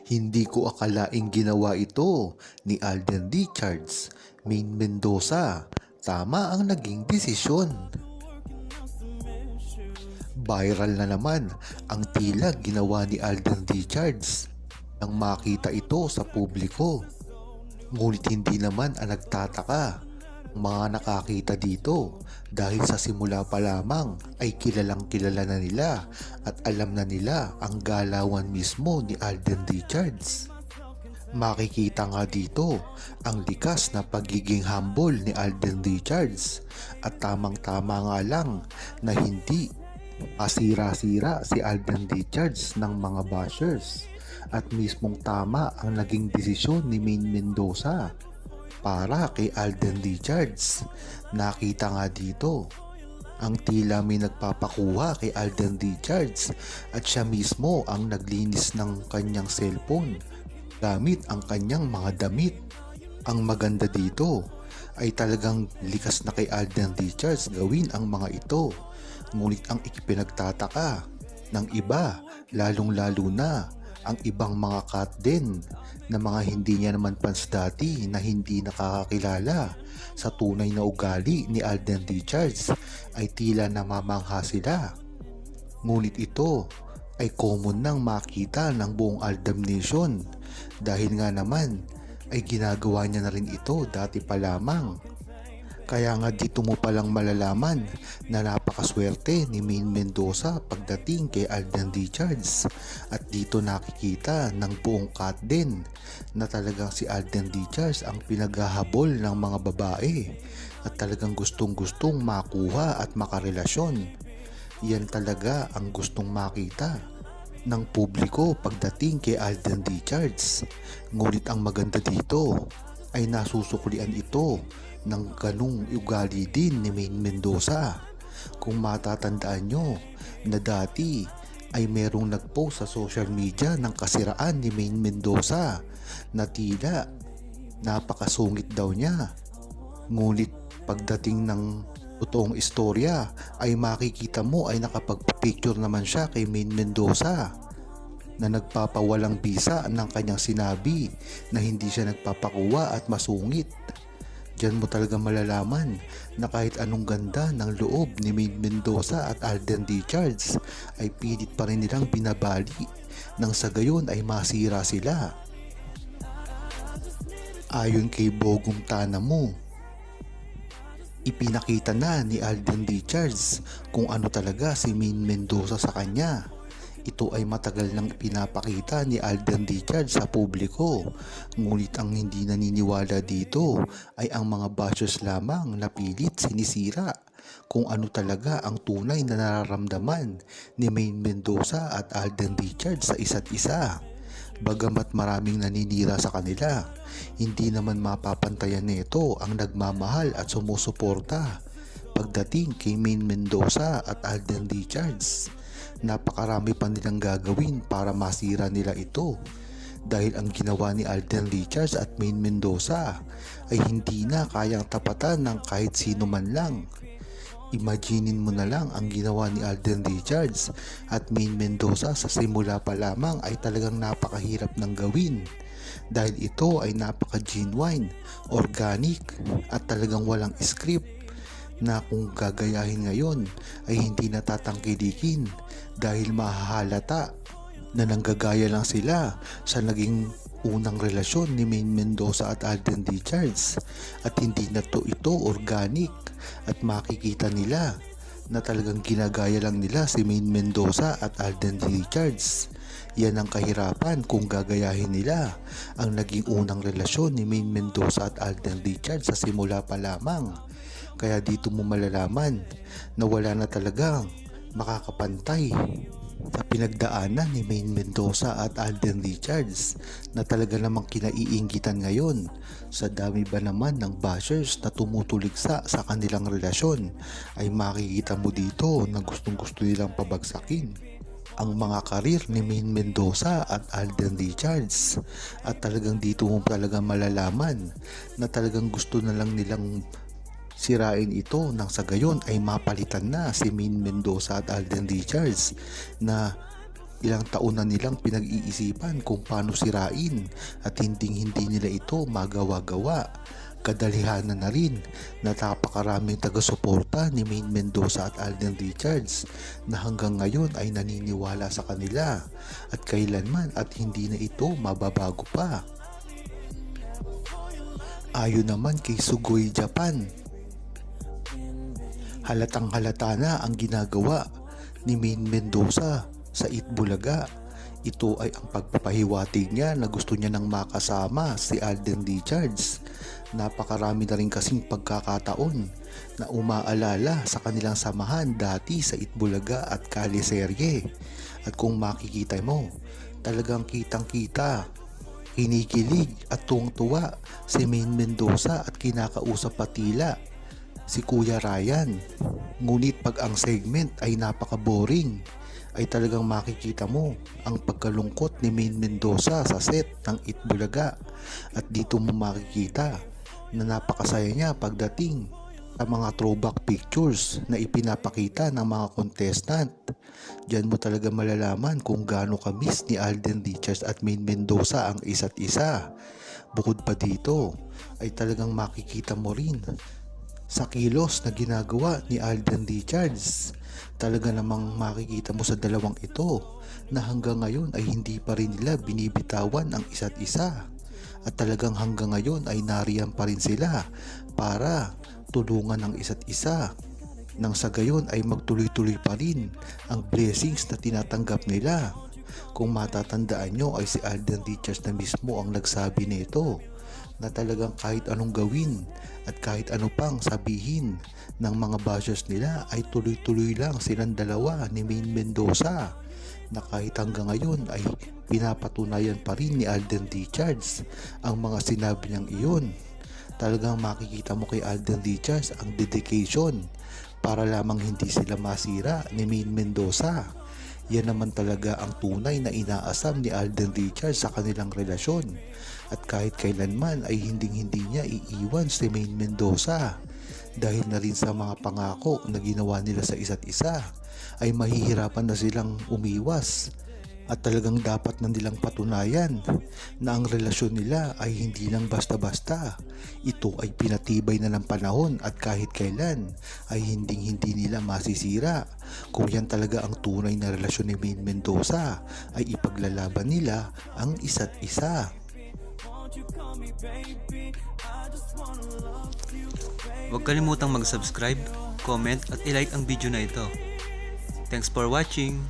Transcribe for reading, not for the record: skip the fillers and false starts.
Hindi ko akalaing ginawa ito ni Alden Richards, Maine Mendoza. Tama ang naging desisyon. Viral na naman ang tila ginawa ni Alden Richards nang makita ito sa publiko. Ngunit hindi naman ang nagtataka ang mga nakakita dito dahil sa simula pa lamang ay kilalang kilala na nila at alam na nila ang galawan mismo ni Alden Richards. Makikita nga dito ang likas na pagiging humble ni Alden Richards at tamang-tama nga lang na hindi masira-sira si Alden Richards ng mga bashers at mismong tama ang naging desisyon ni Maine Mendoza para kay Alden Richards. Nakita nga dito ang tila may nagpapakuha kay Alden Richards at siya mismo ang naglinis ng kanyang cellphone gamit ang kanyang mga damit. Ang maganda dito ay talagang likas na kay Alden Richards gawin ang mga ito. Ngunit ang ipinagtataka ng iba, lalong-lalo na ang ibang mga cut din na mga hindi niya naman fans dati na hindi nakakakilala sa tunay na ugali ni Alden Richards ay tila namamangha sila. Ngunit ito ay common nang makita ng buong Aldam Nation dahil nga naman ay ginagawa niya na rin ito dati pa lamang. Kaya nga dito mo palang malalaman na napakaswerte ni Maine Mendoza pagdating kay Alden Richards at dito nakikita ng buong cut din na talagang si Alden Richards ang pinaghahabol ng mga babae at talagang gustong-gustong makuha at makarelasyon. Yan talaga ang gustong makita ng publiko pagdating kay Alden Richards. Ngunit ang maganda dito ay nasusuklian ito ng ganung ugali din ni Maine Mendoza. Kung matatandaan nyo na dati ay merong nagpost sa social media ng kasiraan ni Maine Mendoza na tila napakasungit daw niya. Ngunit pagdating ng totoong istorya ay makikita mo ay nakapagpicture naman siya kay Maine Mendoza na nagpapawalang bisa ng kanyang sinabi na hindi siya nagpapakuha at masungit. Diyan mo talaga malalaman na kahit anong ganda ng loob ni Maine Mendoza at Alden Richards ay pilit pa rin nilang binabali nang sa gayon ay masira sila. Ayon kay Bogum Tanamo, ipinakita na ni Alden Richards kung ano talaga si Maine Mendoza sa kanya. Ito ay matagal nang pinapakita ni Alden Richards sa publiko. Ngunit ang hindi naniniwala dito ay ang mga bashers lamang na pilit sinisira kung ano talaga ang tunay na nararamdaman ni Maine Mendoza at Alden Richards sa isa't isa. Bagamat maraming naninira sa kanila, hindi naman mapapantayan nito ang nagmamahal at sumusuporta pagdating kay Maine Mendoza at Alden Richards. Napakarami pa nilang gagawin para masira nila ito dahil ang ginawa ni Alden Richards at Maine Mendoza ay hindi na kayang tapatan ng kahit sino man lang. Imaginin mo na lang ang ginawa ni Alden Richards at Maine Mendoza sa simula pa lamang ay talagang napakahirap ng gawin dahil ito ay napaka-genuine, organic at talagang walang script na kung gagayahin ngayon ay hindi natatangkilikin dahil mahahalata na nanggagaya lang sila sa naging unang relasyon ni Maine Mendoza at Alden Richards at hindi na ito organic at makikita nila na talagang ginagaya lang nila si Maine Mendoza at Alden Richards. Yan ang kahirapan kung gagayahin nila ang naging unang relasyon ni Maine Mendoza at Alden Richards sa simula pa lamang. Kaya dito mo malalaman na wala na talagang makakapantay sa pinagdaanan ni Maine Mendoza at Alden Richards na talaga namang kinaiinggitan ngayon. Sa dami ba naman ng bashers na tumutuligsa sa kanilang relasyon ay makikita mo dito na gustong-gusto nilang pabagsakin ang mga karir ni Maine Mendoza at Alden Richards at talagang dito mo talaga malalaman na talagang gusto na lang nilang sirain ito nang sa gayon ay mapalitan na si Maine Mendoza at Alden Richards na Ilang taon na nilang pinag-iisipan kung paano sirain at hindi nila ito magawa-gawa. Kadalihanan na rin na napakaraming taga-suporta ni Maine Mendoza at Alden Richards na hanggang ngayon ay naniniwala sa kanila at kailanman at hindi na ito mababago pa. Ayon naman kay Sugoi Japan, halatang halata na ang ginagawa ni Maine Mendoza sa Itbulaga. Ito ay ang pagpapahiwatig niya na gusto niya nang makasama si Alden Richards. Napakarami na rin kasing pagkakataon na umaalala sa kanilang samahan dati sa Itbulaga at Kaliserye. At kung makikita mo, talagang kitang-kita, kinikilig at tuwang-tuwa si Maine Mendoza at kinakausap patila si Kuya Ryan. Ngunit pag ang segment ay napaka-boring, ay talagang makikita mo ang pagkalungkot ni Maine Mendoza sa set ng Itbulaga at dito mo makikita na napakasaya niya pagdating sa mga throwback pictures na ipinapakita ng mga contestant. Diyan mo talaga malalaman kung gaano ka-miss ni Alden Richards at Maine Mendoza ang isa't isa. Bukod pa dito ay talagang makikita mo rin sa kilos na ginagawa ni Alden Richards. Talaga namang makikita mo sa dalawang ito na hanggang ngayon ay hindi pa rin nila binibitawan ang isa't isa. At talagang hanggang ngayon ay nariyan pa rin sila para tulungan ang isa't isa. Nang sa gayon ay magtuloy-tuloy pa rin ang blessings na tinatanggap nila. Kung matatandaan nyo ay si Alden Richards na mismo ang nagsabi nito na talagang kahit anong gawin at kahit ano pang sabihin ng mga bashers nila ay tuloy-tuloy lang silang dalawa ni Maine Mendoza, na kahit hanggang ngayon ay pinapatunayan pa rin ni Alden Richards ang mga sinabi niyang iyon. Talagang makikita mo kay Alden Richards ang dedication para lamang hindi sila masira ni Maine Mendoza. Yan naman talaga ang tunay na inaasam ni Alden Richards sa kanilang relasyon. At kahit kailanman ay hindi niya iiwan si Maine Mendoza. Dahil na rin sa mga pangako na ginawa nila sa isa't isa, ay mahihirapan na silang umiwas. At talagang dapat na nilang patunayan na ang relasyon nila ay hindi lang basta-basta. Ito ay pinatibay na ng panahon at kahit kailan ay hindi nila masisira. Kung yan talaga ang tunay na relasyon ni Maine Mendoza, ay ipaglalaban nila ang isa't isa. Huwag kalimutang mag-subscribe, comment at ilike ang video na ito. Thanks for watching!